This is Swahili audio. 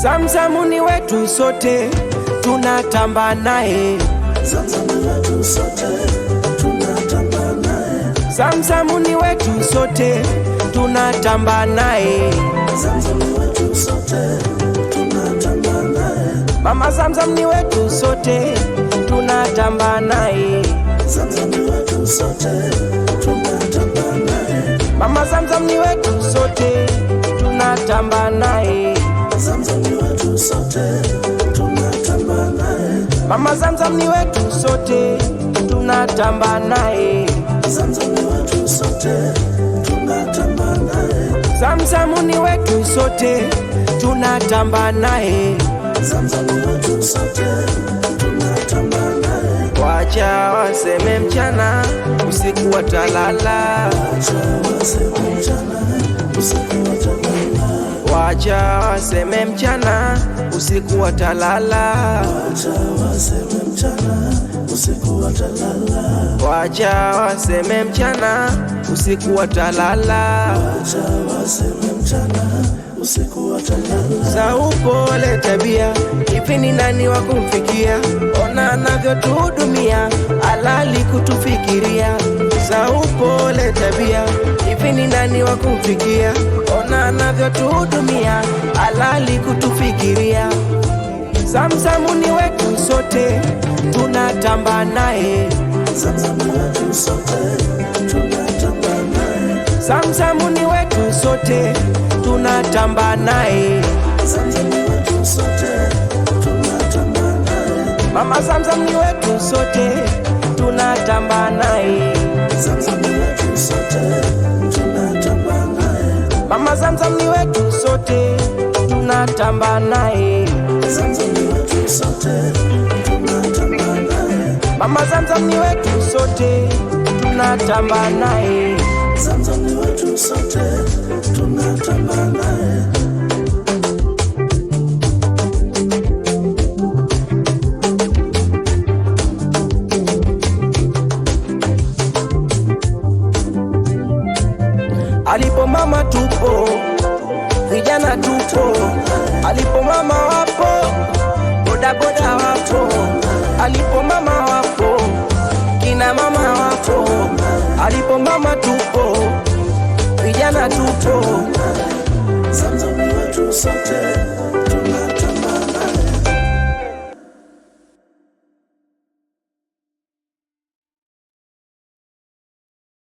Zamzam ni wetu sote, tunatamba naye. Zamzam ni wetu sote, tunatamba naye. Zamzam ni wetu sote, tunatamba naye. Zamzam ni wetu sote, tunatamba naye. Mama Zamzam ni wetu sote, tunatamba naye. Zamzam ni wetu sote, tunatamba naye. Mama Zamzam ni wetu sote, tunatamba naye. Zamzam ni wetu sote, tunatamba naye. Mama Zamzam ni wetu sote, tunatamba naye. Zamzam ni wetu sote, tunatamba naye. Zamzam ni wetu sote, tunatamba naye. Zamzam ni wetu sote, tunatamba naye. Wacha waseme mchana, usiku watalala. Wacha waseme mchana, usiku watalala. Wacha waseme mchana, usiku watalala. Wacha waseme mchana, usiku watalala. Wacha waseme mchana, usiku watalala. Wacha waseme mchana, usiku watalala. Za upole tabia, hivi ni nani wa kumfikia? Ona anavyotuhudumia, halali kutufikiria. Za upole tabia, hivi ni nani wa kumfikia? Ona anavyotuhudumia, halali kutufikiria. Zamzam ni wetu sote, tunatamba naye. Zamzam ni wetu sote, tunatamba naye. Zamzam ni wetu sote, tunatamba naye. Zamzam ni wetu sote, tunatamba naye. Mama Zamzam ni wetu sote, tunatamba naye. Zamzam ni wetu sote, tunatamba naye. Mama Zamzam ni wetu sote, tunatamba naye. Zamzam ni wetu sote, tunatamba naye. Mama Zamzam ni wetu sote, tunatamba naye. Zamzam ni wetu sote, tunatamba naye. Alipo mama tupo, vijana tupo. Alipo mama wapo, boda boda wapo. Alipo mama wapo, kina mama wapo. Alipo mama tupo, vijana tupo. Zamzam ni wetu sote,